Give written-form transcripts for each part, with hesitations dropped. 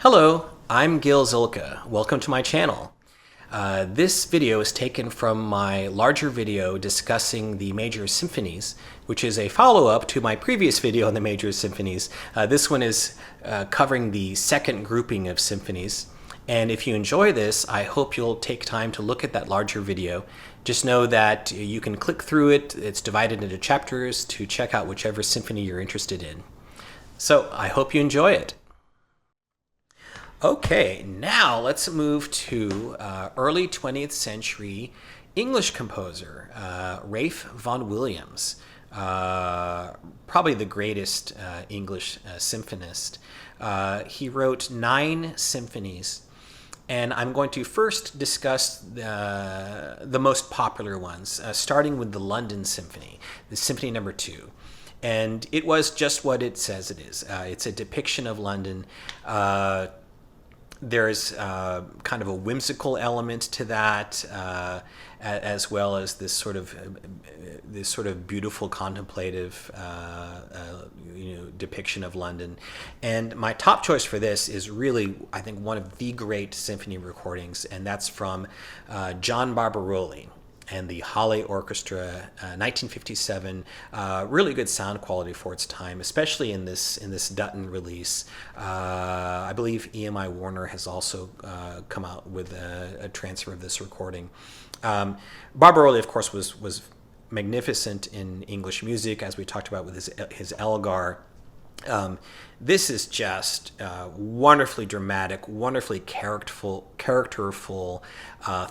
Hello, I'm Gil Zilkha. Welcome to my channel. This video is taken from my larger video discussing the major symphonies, which is a follow-up to my previous video on the major symphonies. This one is covering the second grouping of symphonies. And if you enjoy this, I hope you'll take time to look at that larger video. Just know that you can click through it. It's divided into chapters to check out whichever symphony you're interested in. So I hope you enjoy it. Okay, now let's move to early 20th century English composer, Ralph Vaughan Williams, probably the greatest English symphonist. He wrote 9 symphonies, and I'm going to first discuss the most popular ones, starting with the London Symphony, the Symphony No. 2. And it was just what it says it is. It's a depiction of London. There's kind of a whimsical element to that, as well as this sort of beautiful contemplative depiction of London. And my top choice for this is really, I think, one of the great symphony recordings, and that's from John Barbirolli and the Halle Orchestra, 1957. Really good sound quality for its time, especially in this Dutton release. I believe EMI Warner has also come out with a transfer of this recording. Barbirolli, of course, was magnificent in English music, as we talked about with his Elgar. This is just wonderfully dramatic, wonderfully characterful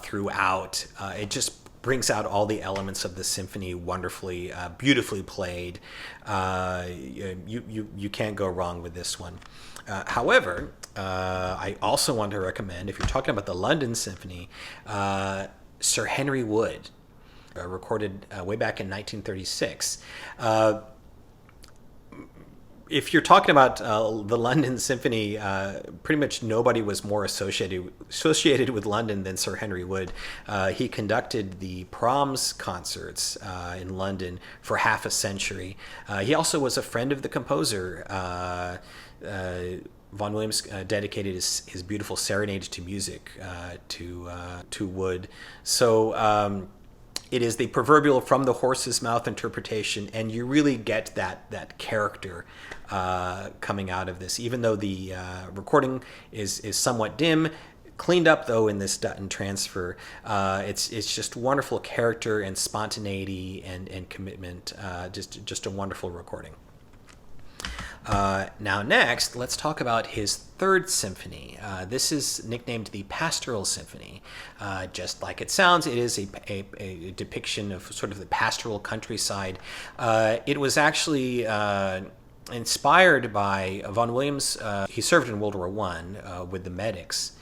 throughout. It just brings out all the elements of the symphony wonderfully, beautifully played. You can't go wrong with this one. However, I also want to recommend, if you're talking about the London Symphony, Sir Henry Wood, recorded way back in 1936. If you're talking about the London Symphony, pretty much nobody was more associated with London than Sir Henry Wood. He conducted the Proms concerts in London for half a century. He also was a friend of the composer. Vaughan Williams dedicated his beautiful Serenade to Music to Wood. So it is the proverbial from the horse's mouth interpretation, and you really get that character coming out of this. Even though the recording is somewhat dim, cleaned up though in this Dutton transfer, it's just wonderful character and spontaneity and commitment. Just a wonderful recording. Now next, let's talk about his third symphony. This is nicknamed the Pastoral Symphony. Just like it sounds, it is a depiction of sort of the pastoral countryside. It was actually inspired by Vaughan Williams. He served in World War I with the medics.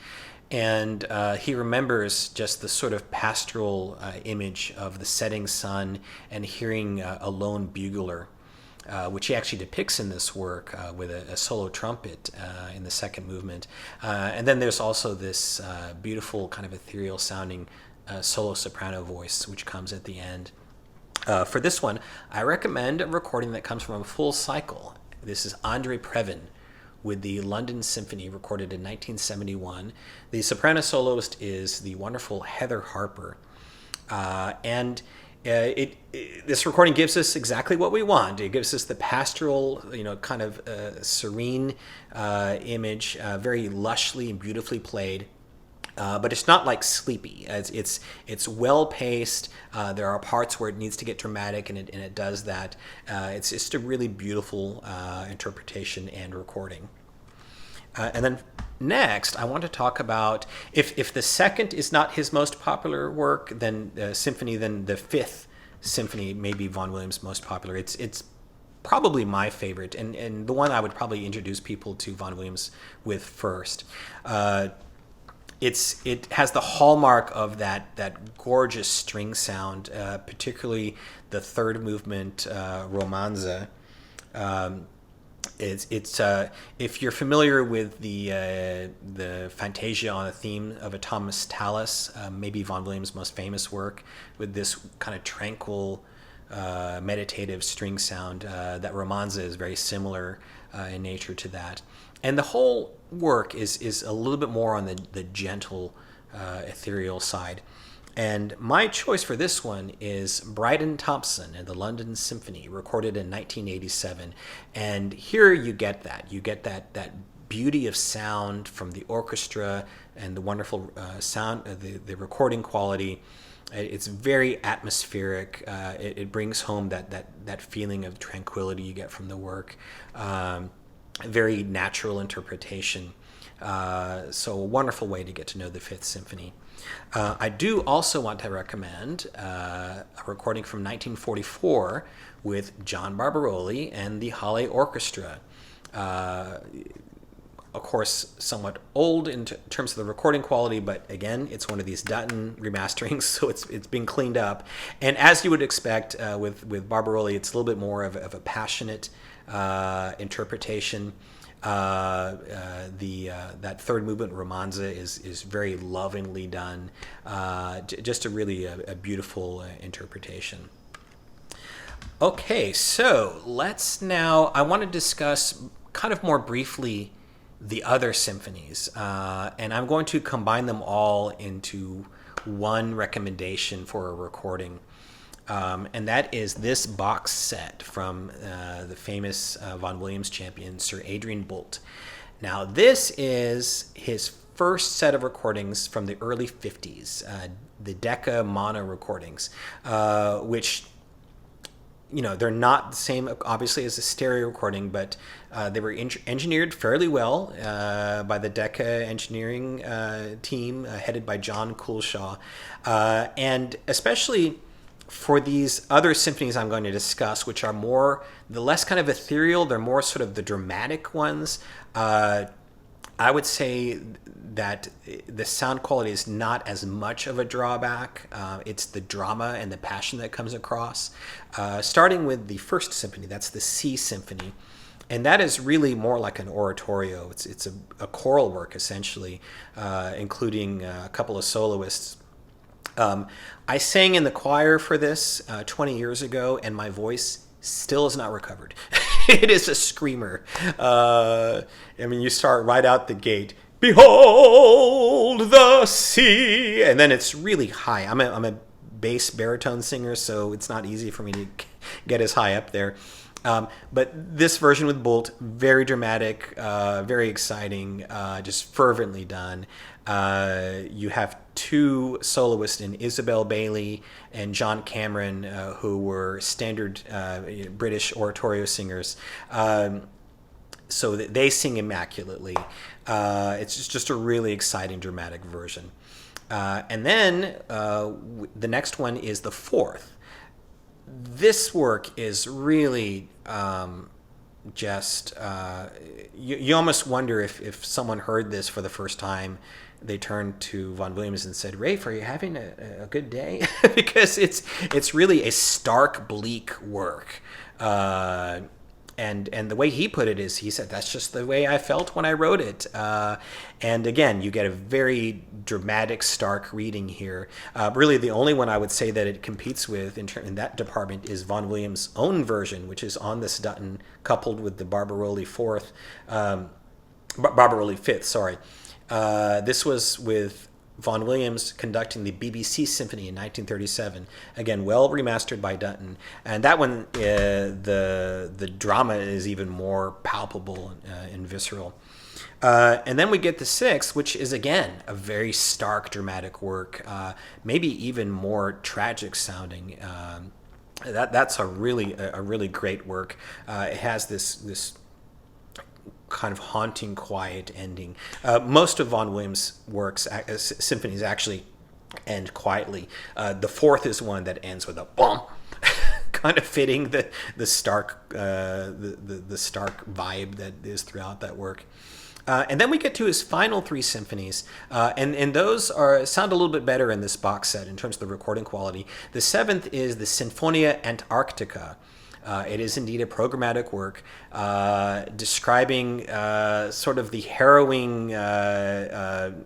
And he remembers just the sort of pastoral image of the setting sun and hearing a lone bugler, which he actually depicts in this work with a solo trumpet in the second movement. And then there's also this beautiful kind of ethereal sounding solo soprano voice, which comes at the end. For this one, I recommend a recording that comes from a full cycle. This is Andre Previn with the London Symphony, recorded in 1971. The soprano soloist is the wonderful Heather Harper. This recording gives us exactly what we want. It gives us the pastoral, kind of serene image, very lushly and beautifully played. But it's not like sleepy. It's well paced. There are parts where it needs to get dramatic, and it does that. It's just a really beautiful interpretation and recording. And then next, I want to talk about, if the second is not his most popular work, then symphony, then the fifth symphony may be Vaughan Williams' most popular. It's probably my favorite, and the one I would probably introduce people to Vaughan Williams with first. It has the hallmark of that gorgeous string sound, particularly the third movement, Romanza. If you're familiar with the Fantasia on a theme of a Thomas Tallis, maybe Vaughan Williams' most famous work, with this kind of tranquil, meditative string sound, that Romanza is very similar in nature to that. And the whole work is a little bit more on the gentle, ethereal side. And my choice for this one is Bryden Thompson and the London Symphony, recorded in 1987. And here you get that. You get that beauty of sound from the orchestra and the wonderful sound, the recording quality. It's very atmospheric. It brings home that feeling of tranquility you get from the work. Very natural interpretation. So a wonderful way to get to know the Fifth Symphony. I do also want to recommend a recording from 1944 with John Barbirolli and the Halle Orchestra. Of course, somewhat old in terms of the recording quality, but again, it's one of these Dutton remasterings, so it's been cleaned up. And as you would expect with Barbirolli, it's a little bit more of a passionate interpretation. That third movement romanza is very lovingly done. Just a really a beautiful interpretation. Okay, so I want to discuss kind of more briefly the other symphonies, and I'm going to combine them all into one recommendation for a recording. And that is this box set from the famous Vaughan Williams champion, Sir Adrian Boult. Now, this is his first set of recordings from the early 50s, the Decca mono recordings, which, they're not the same, obviously, as a stereo recording, but they were engineered fairly well by the Decca engineering team, headed by John Coolshaw. And especially for these other symphonies I'm going to discuss, which are the less kind of ethereal, they're more sort of the dramatic ones. I would say that the sound quality is not as much of a drawback. It's the drama and the passion that comes across. Starting with the first symphony, that's the C Symphony. And that is really more like an oratorio. It's a choral work, essentially, including a couple of soloists. I sang in the choir for this 20 years ago, and my voice still is not recovered. It is a screamer. You start right out the gate, behold the sea, and then it's really high. I'm a bass baritone singer, so it's not easy for me to get as high up there. But this version with Boult, very dramatic, very exciting, just fervently done. You have two soloists in Isabel Bailey and John Cameron, who were standard British oratorio singers. So that they sing immaculately. It's just a really exciting, dramatic version. And then the next one is the fourth. This work is really you almost wonder if someone heard this for the first time, they turned to Vaughan Williams and said, "Rafe, are you having a good day?" Because it's really a stark, bleak work. And the way he put it is, he said, that's just the way I felt when I wrote it. And again, you get a very dramatic, stark reading here. Really, the only one I would say that it competes with in that department is Vaughan Williams' own version, which is on this Dutton, coupled with the Barbirolli Fifth. Sorry. This was with Vaughan Williams conducting the BBC Symphony in 1937. Again, well remastered by Dutton. And that one, the drama is even more palpable and visceral. And then we get the sixth, which is, again, a very stark, dramatic work, maybe even more tragic sounding. That's a really great work. It has this kind of haunting, quiet ending. Most of Vaughan Williams' works, symphonies, actually end quietly. The fourth is one that ends with a boom, kind of fitting the stark the stark vibe that is throughout that work. And then we get to his final three symphonies, and those sound a little bit better in this box set in terms of the recording quality. The seventh is the Sinfonia Antarctica. It is indeed a programmatic work describing sort of the harrowing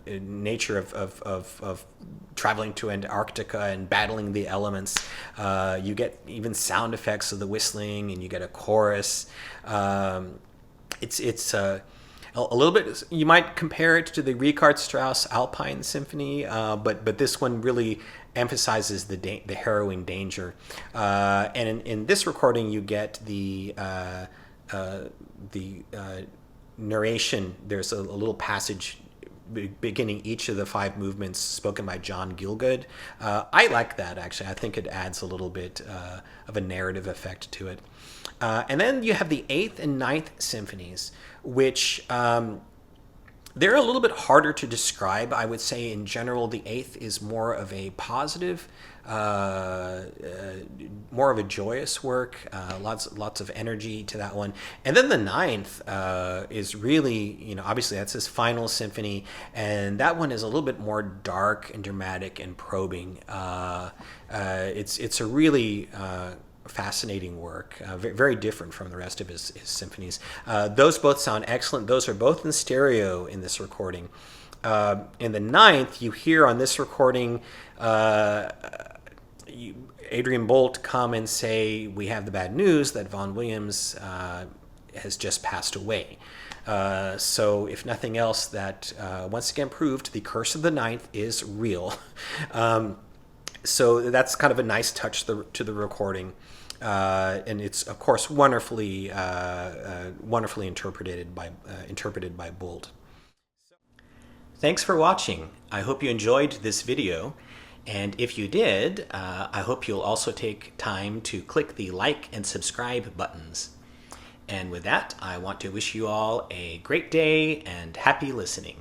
nature of traveling to Antarctica and battling the elements. You get even sound effects of the whistling, and you get a chorus. a little bit. You might compare it to the Richard Strauss Alpine Symphony, but this one really emphasizes the harrowing danger. And in this recording, you get the narration. There's a little passage beginning each of the 5 movements spoken by John Gielgud. I like that, actually. I think it adds a little bit of a narrative effect to it. And then you have the 8th and 9th symphonies, which they're a little bit harder to describe. I would say in general the 8th is more of a positive, more of a joyous work, lots of energy to that one. And then the 9th is really, obviously that's his final symphony, and that one is a little bit more dark and dramatic and probing. It's a really fascinating work, very different from the rest of his symphonies. Those both sound excellent. Those are both in stereo in this recording. In the 9th, you hear on this recording Adrian Boult come and say, we have the bad news that Vaughan Williams has just passed away. So if nothing else, that once again proved the curse of the 9th is real. So that's kind of a nice touch to the recording. And it's, of course, wonderfully interpreted by Boult. Thanks for watching. I hope you enjoyed this video. And if you did, I hope you'll also take time to click the like and subscribe buttons. And with that, I want to wish you all a great day and happy listening.